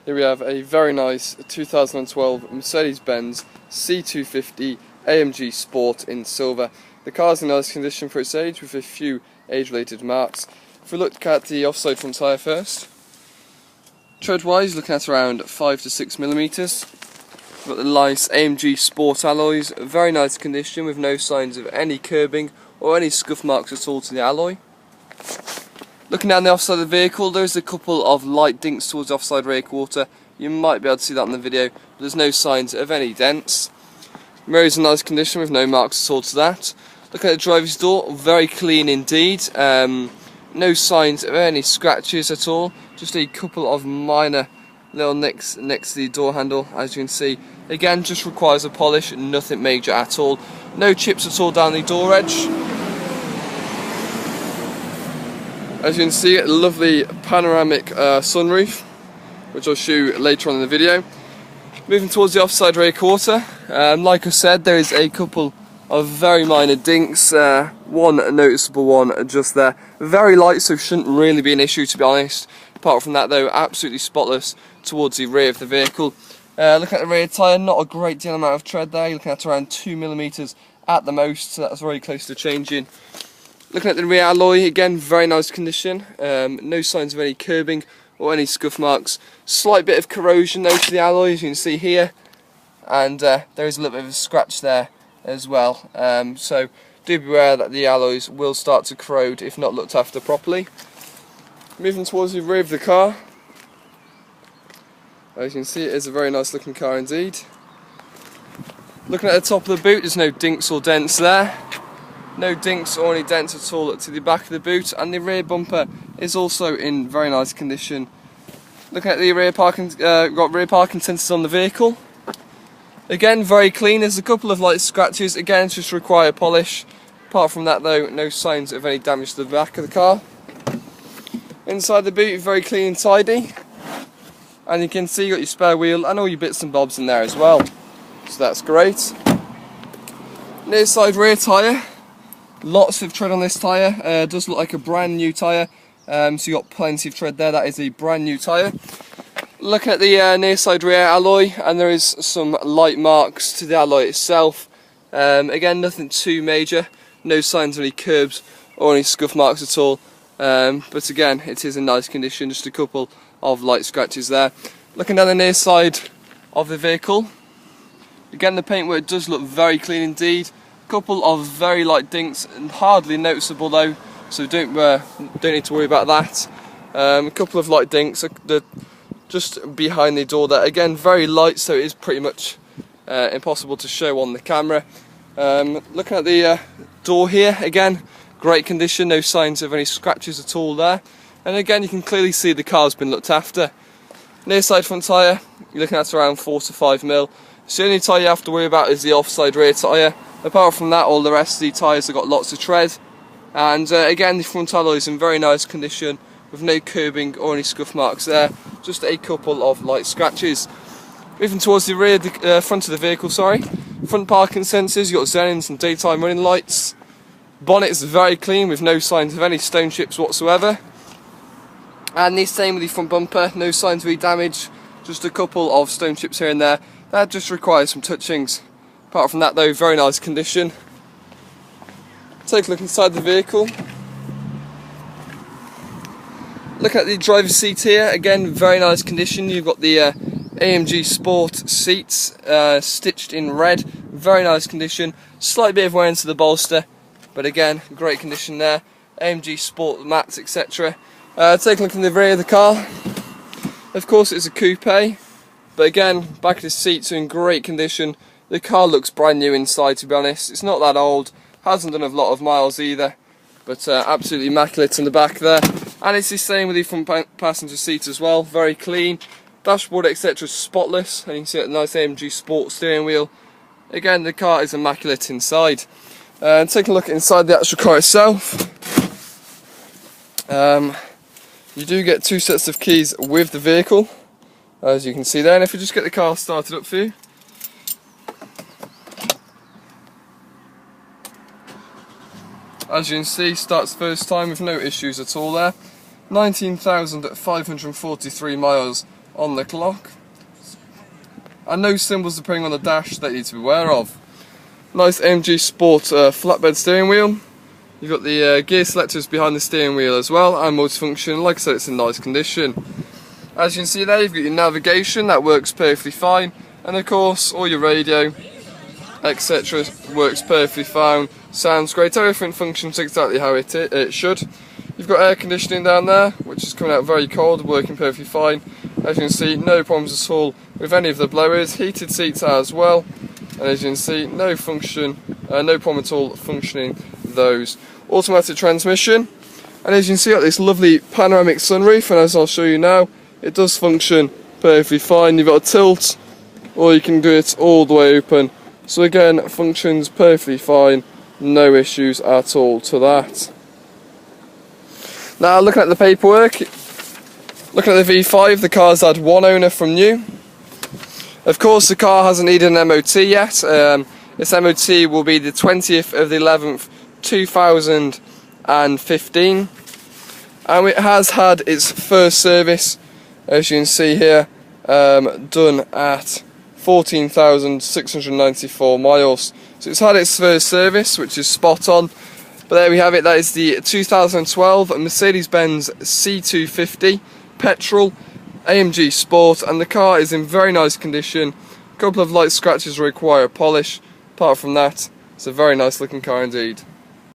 Here we have a very nice 2012 Mercedes-Benz C250 AMG Sport in silver. The car is in nice condition for its age with a few age-related marks. If we look at the offside front tyre first, tread-wise looking at around 5 to 6 millimeters. We've got the nice AMG Sport alloys, very nice condition with no signs of any curbing or any scuff marks at all to the alloy. Looking down the offside of the vehicle, there's a couple of light dinks towards the offside rear quarter. You might be able to see that in the video, but there's no signs of any dents. Mirrors in nice condition with no marks at all to that. Looking at the driver's door, very clean indeed. No signs of any scratches at all, just a couple of minor little nicks next to the door handle, as you can see. Again, just requires a polish, nothing major at all. No chips at all down the door edge. As you can see, a lovely panoramic sunroof, which I'll show you later on in the video. Moving towards the offside rear quarter, like I said, there is a couple of very minor dinks, one noticeable one just there. Very light, so shouldn't really be an issue, to be honest. Apart from that though, absolutely spotless towards the rear of the vehicle. Looking at the rear tyre, not a great deal amount of tread there. You're looking at around 2 millimeters at the most, so that's very close to changing. Looking at the rear alloy, again, very nice condition. No signs of any curbing or any scuff marks. Slight bit of corrosion though to the alloy, as you can see here. And there is a little bit of a scratch there as well. So do beware that the alloys will start to corrode if not looked after properly. Moving towards the rear of the car. As you can see, it is a very nice looking car indeed. Looking at the top of the boot, there's no dinks or dents there. No dinks or any dents at all to the back of the boot, and the rear bumper is also in very nice condition. Looking at the rear parking, got rear parking sensors on the vehicle. Again, very clean. There's a couple of light scratches. Again, just require polish. Apart from that, though, no signs of any damage to the back of the car. Inside the boot, very clean and tidy. And you can see you got your spare wheel and all your bits and bobs in there as well. So that's great. Near side rear tyre. Lots of tread on this tyre, does look like a brand new tyre, so you got plenty of tread there. That is a brand new tyre. Looking at the near side rear alloy, and there is some light marks to the alloy itself. Again, nothing too major, no signs of any curbs or any scuff marks at all, but again, it is in nice condition, just a couple of light scratches there. Looking down the near side of the vehicle, again the paintwork does look very clean indeed. Couple of very light dinks, and hardly noticeable though, so don't need to worry about that. A couple of light dinks just behind the door there. Again, very light, so it is pretty much impossible to show on the camera. Looking at the door here, again, great condition, no signs of any scratches at all there. And again, you can clearly see the car's been looked after. Near side front tyre, you're looking at around 4 to 5 mil. So the only tyre you have to worry about is the offside rear tyre. Apart from that, all the rest of the tyres have got lots of tread. And again, the front alloy is in very nice condition with no curbing or any scuff marks there. Just a couple of light scratches. Moving towards the rear, front of the vehicle, sorry. Front parking sensors, you've got xenons and daytime running lights. Bonnet is very clean with no signs of any stone chips whatsoever. And the same with the front bumper, no signs of any damage. Just a couple of stone chips here and there. That just requires some touchings. Apart from that though, very nice condition. Take a look inside the vehicle. Look at the driver's seat here, again very nice condition. You've got the AMG Sport seats stitched in red, very nice condition. Slight bit of wear into the bolster, but again great condition there. AMG Sport mats, etc. Take a look in the rear of the car. Of course it's a coupe, but again back of the seats are in great condition. The car looks brand new inside, to be honest. It's not that old, hasn't done a lot of miles either, but absolutely immaculate in the back there. And it's the same with the front passenger seat as well, very clean. Dashboard, etc. spotless, and you can see a nice AMG Sport steering wheel. Again, the car is immaculate inside. Take a look inside the actual car itself. You do get 2 sets of keys with the vehicle, as you can see there. And if we just get the car started up for you. As you can see, starts first time with no issues at all there. 19,543 miles on the clock. And no symbols appearing on the dash that you need to be aware of. Nice AMG Sport flatbed steering wheel. You've got the gear selectors behind the steering wheel as well, and multifunction. Like I said, it's in nice condition. As you can see there, you've got your navigation, that works perfectly fine, and of course all your radio, etc. works perfectly fine. Sounds great, everything functions exactly how it should. You've got air conditioning down there, which is coming out very cold, working perfectly fine. As you can see, no problems at all with any of the blowers. Heated seats as well, and as you can see, no problem at all functioning those. Automatic transmission, and as you can see, got this lovely panoramic sunroof, and as I'll show you now, it does function perfectly fine. You've got a tilt, or you can do it all the way open. So again, it functions perfectly fine, no issues at all to that. Now looking at the paperwork, looking at the V5, the car's had one owner from new. Of course the car hasn't needed an MOT yet. Its MOT will be the 20th of the 11th 2015, and it has had its first service, as you can see here, done at 14,694 miles. So it's had its first service, which is spot on. But there we have it, that is the 2012 Mercedes-Benz C250 petrol AMG Sport, and the car is in very nice condition. A couple of light scratches require polish. Apart from that, it's a very nice looking car indeed.